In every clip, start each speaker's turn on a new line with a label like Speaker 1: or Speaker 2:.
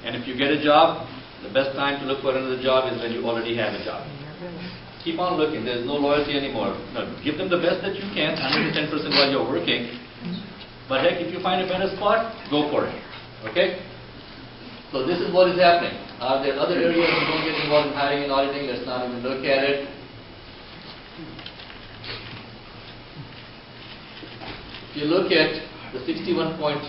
Speaker 1: And if you get a job, the best time to look for another job is when you already have a job. Keep on looking. There's no loyalty anymore. No, give them the best that you can, 110% while you're working. But heck, if you find a better spot, go for it. Okay? So this is what is happening. Are there other areas you don't get involved in hiring and auditing? Let's not even look at it. If you look at the 61.4%,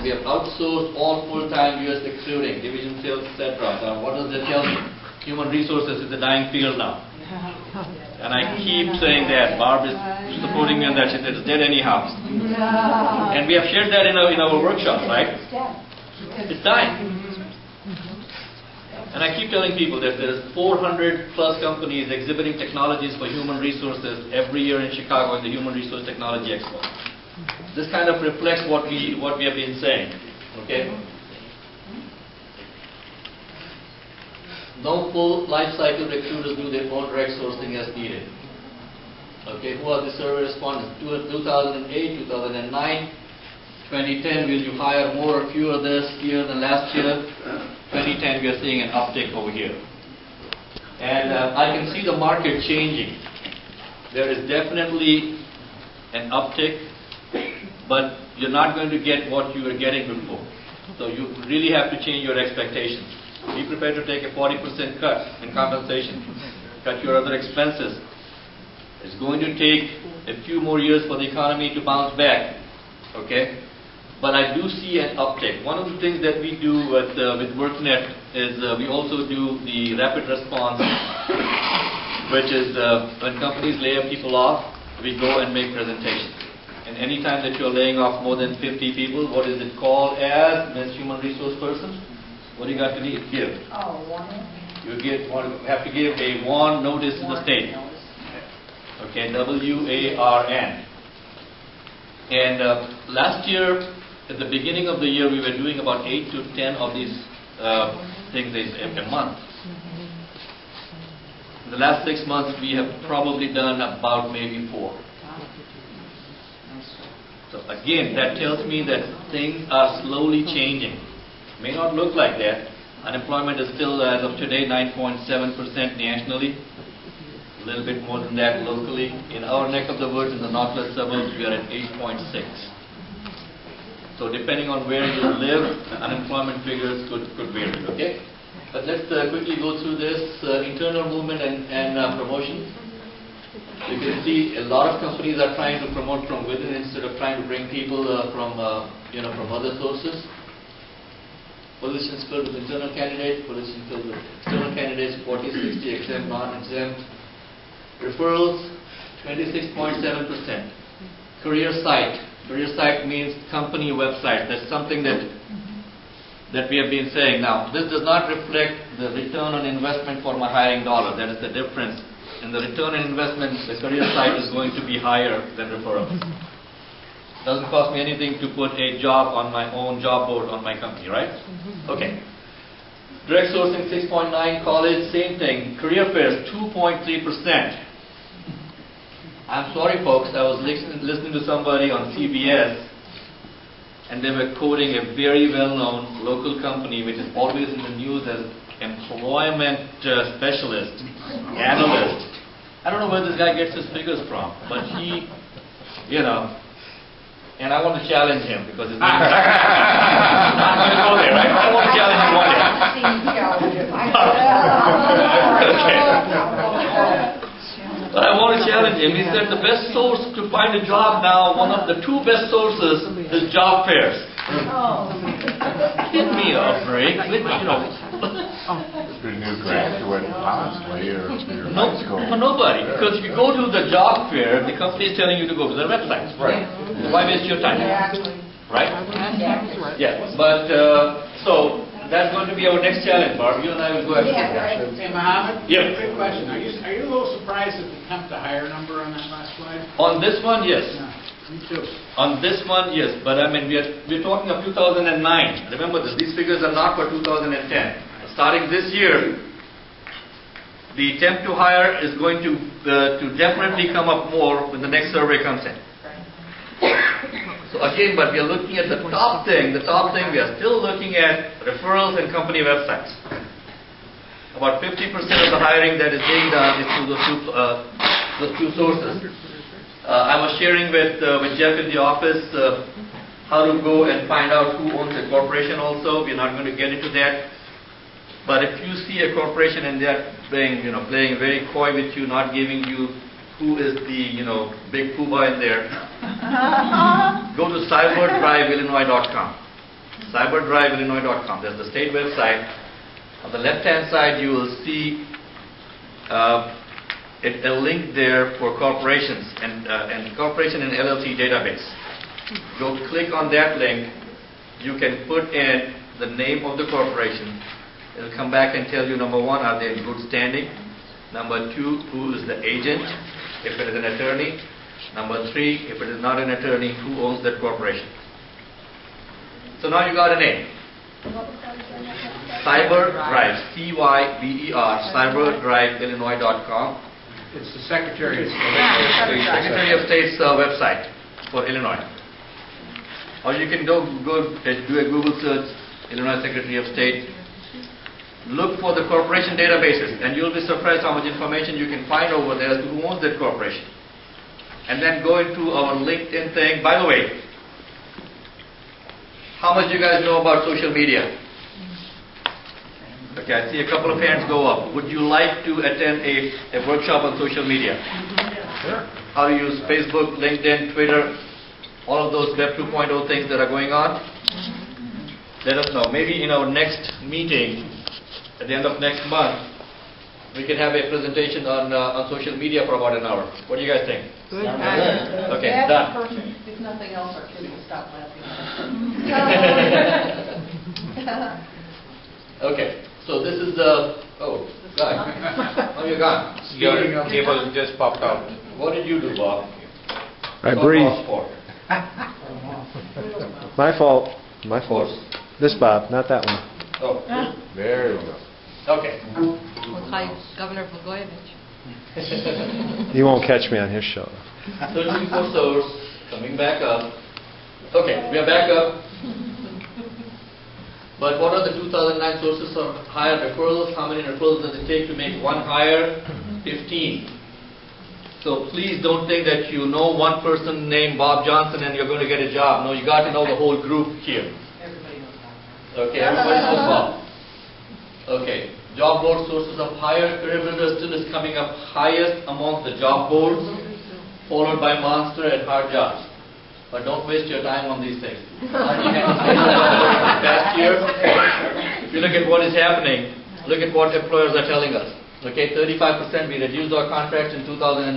Speaker 1: we have outsourced all full-time US recruiting, division sales, etc. Now, what does that tell me? Human resources is a dying field now. And I keep saying that. Barb is supporting me on that. She said it's dead anyhow. And we have shared that in our workshops, right? It's dying. And I keep telling people that there's 400 plus companies exhibiting technologies for human resources every year in Chicago at the Human Resource Technology Expo. This kind of reflects what we have been saying. Okay? No full life cycle recruiters do their own direct sourcing as needed. Okay, who are the survey respondents? 2008, 2009, 2010, will you hire more or fewer this year than last year? 2010, we are seeing an uptick over here. And I can see the market changing. There is definitely an uptick, but you're not going to get what you were getting before. So you really have to change your expectations. Be prepared to take a 40% cut in compensation. Cut your other expenses. It's going to take a few more years for the economy to bounce back. Okay? But I do see an uptick. One of the things that we do with worknet is we also do the rapid response, which is when companies lay people off, we go and make presentations. And any time that you're laying off more than 50 people, what is it called as, Ms. Human Resource Person? What do you got to give?
Speaker 2: Oh, warning.
Speaker 1: You have to give a WARN notice to the state. Okay, W-A-R-N. And last year, at the beginning of the year, we were doing about 8 to 10 of these things a month. In the last 6 months, we have probably done about maybe 4. So again, that tells me that things are slowly changing. May not look like that. Unemployment is still, as of today, 9.7% nationally. A little bit more than that locally. In our neck of the woods, in the northwest suburbs, we are at 8.6. So depending on where you live, unemployment figures could vary. Okay? But let's quickly go through this internal movement and promotion. You can see a lot of companies are trying to promote from within instead of trying to bring people from other sources. Positions filled with internal candidates, positions filled with external candidates, 40-60, exempt, non-exempt. Referrals, 26.7%. Career site. Career site means company website. That's something that we have been saying. Now, this does not reflect the return on investment for my hiring dollar. That is the difference. In the return on investment, the career site is going to be higher than referrals. Doesn't cost me anything to put a job on my own job board on my company, right? Okay. Direct sourcing 6.9, college, same thing. Career fairs 2.3%. I'm sorry folks, I was listening to somebody on CBS and they were quoting a very well-known local company which is always in the news as employment specialist, analyst. I don't know where this guy gets his figures from, but he, and I want to challenge him because it's not going to go there, right? I want to challenge him one day. Okay. But I want to challenge him. He said the best source to find a job now, one of the 2 best sources is job fairs. Give me a break.
Speaker 3: If you're a new graduate, honestly, or if you're in high school.
Speaker 1: For nobody. Because if you go to the job fair, the company is telling you to go to their website. Right. Why waste your time? Right? Yeah. But, so, that's going to be our next challenge, Barb. You and I will go after that.
Speaker 4: Hey, Mohammed?
Speaker 1: Yes.
Speaker 4: Quick question. Are you a little surprised at the temp to hire number on that last slide?
Speaker 1: On this one, yes.
Speaker 4: Yeah, me too.
Speaker 1: On this one, yes. But I mean, we're talking of 2009. Remember this. These figures are not for 2010. Starting this year, the temp to hire is going to definitely come up more when the next survey comes in. So again, but we are looking at the top thing. The top thing, we are still looking at referrals and company websites. About 50% of the hiring that is being done is through those two sources. I was sharing with Jeff in the office how to go and find out who owns a corporation also. We're not going to get into that. But if you see a corporation and they're playing very coy with you, not giving you who is the, big poobah in there, go to cyberdriveillinois.com. Cyberdriveillinois.com. That's the state website. On the left-hand side, you will see a link there for corporations and corporation and LLC database. Go click on that link. You can put in the name of the corporation. It'll come back and tell you, number one, are they in good standing? Number two, who is the agent, if it is an attorney. Number three, if it is not an attorney, who owns that corporation. So now you got a name. Cyberdrive, C-Y-B-E-R, cyberdriveillinois.com.
Speaker 4: It's the Secretary of State.
Speaker 1: Secretary of State's website for Illinois. Or you can do a Google search, Illinois Secretary of State. Look for the corporation databases, and you'll be surprised how much information you can find over there as to who owns that corporation. And then go into our LinkedIn thing. By the way, how much do you guys know about social media? Okay, I see a couple of hands go up. Would you like to attend a workshop on social media?
Speaker 4: Sure.
Speaker 1: How to use Facebook, LinkedIn, Twitter, all of those Web 2.0 things that are going on? Let us know. Maybe in our next meeting, at the end of next month, we can have a presentation on social media for about an hour. What do you guys think?
Speaker 2: Good.
Speaker 1: Okay,
Speaker 2: That's
Speaker 1: done.
Speaker 2: perfect. If nothing else, our kids will stop laughing.
Speaker 1: Okay, so this is the... Oh, gone. Oh, you're gone.
Speaker 5: Your cable just popped out.
Speaker 1: What did you do, Bob?
Speaker 6: I
Speaker 1: What
Speaker 6: breathe.
Speaker 1: was for?
Speaker 6: My fault. My fault. This Bob, not that one.
Speaker 1: Oh,
Speaker 3: There you go.
Speaker 1: okay.
Speaker 2: Governor Blagojevich.
Speaker 6: You won't catch me on his show.
Speaker 1: Searching for source, coming back up. Okay, we are back up. But what are the 2009 sources of hire referrals? How many referrals does it take to make one hire? 15. So please don't think that you know one person named Bob Johnson and you're going to get a job. No, you got to know the whole group here.
Speaker 2: Everybody knows that.
Speaker 1: Okay, everybody knows Bob. Okay, job board sources of hire. Career Builder still is coming up highest amongst the job boards, followed by Monster and Hard Jobs. But don't waste your time on these things. Past year, if you look at what is happening, look at what employers are telling us. Okay, 35% we reduced our contracts in 2009.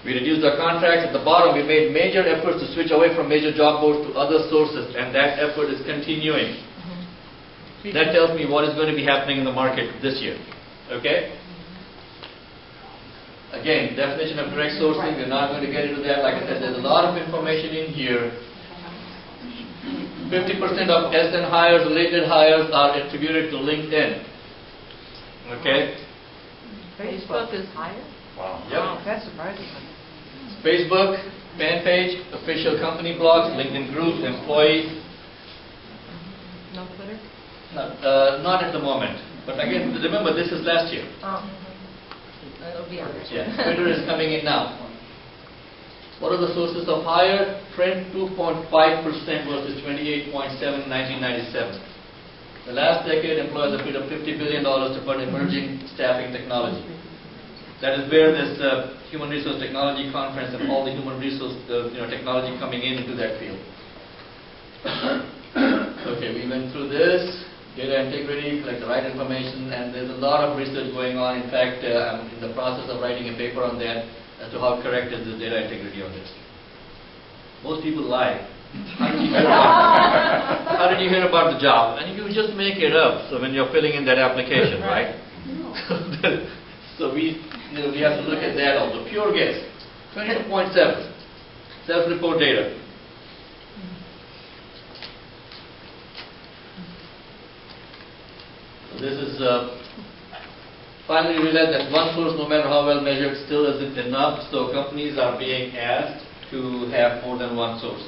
Speaker 1: We reduced our contracts. At the bottom, we made major efforts to switch away from major job boards to other sources, and that effort is continuing. That tells me what is going to be happening in the market this year. Okay? Again, definition of direct sourcing, we're not going to get into that. Like I said, there's a lot of information in here. 50% of SN hires, related hires are attributed to LinkedIn. Okay?
Speaker 2: Facebook is higher?
Speaker 3: Wow.
Speaker 1: Yep.
Speaker 2: That's surprising.
Speaker 1: Facebook, fan page, official company blogs, LinkedIn groups, employees.
Speaker 2: No Twitter?
Speaker 1: Not at the moment. But again, remember, this is last year.
Speaker 2: Oh. It'll be on there.
Speaker 1: Yeah, Twitter is coming in now. What are the sources of hire? Print 2.5% versus 28.7 in 1997. The last decade, employers have paid up $50 billion to fund emerging staffing technology. That is where this Human Resource Technology Conference and all the human resource technology coming into that field. Okay, we went through this. Data integrity, collect the right information, and there's a lot of research going on. In fact, I'm in the process of writing a paper on that as to how correct is the data integrity on this. Most people lie. How did you hear about the job? And you just make it up. So when you're filling in that application, right? So we have to look at that also. Pure guess, 22.7, self-report data. This is finally realized that one source, no matter how well measured, still isn't enough. So companies are being asked to have more than one source.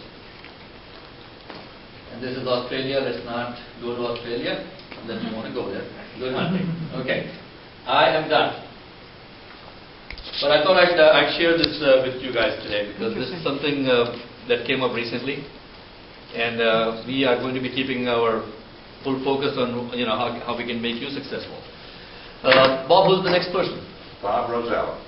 Speaker 1: And this is Australia. Let's not go to Australia unless you want to go there. Good hunting. Okay. I am done. But I thought I'd share this with you guys today because this is something that came up recently, and we are going to be keeping our full focus on how we can make you successful. Bob, who's the next person?
Speaker 3: Bob Rosella.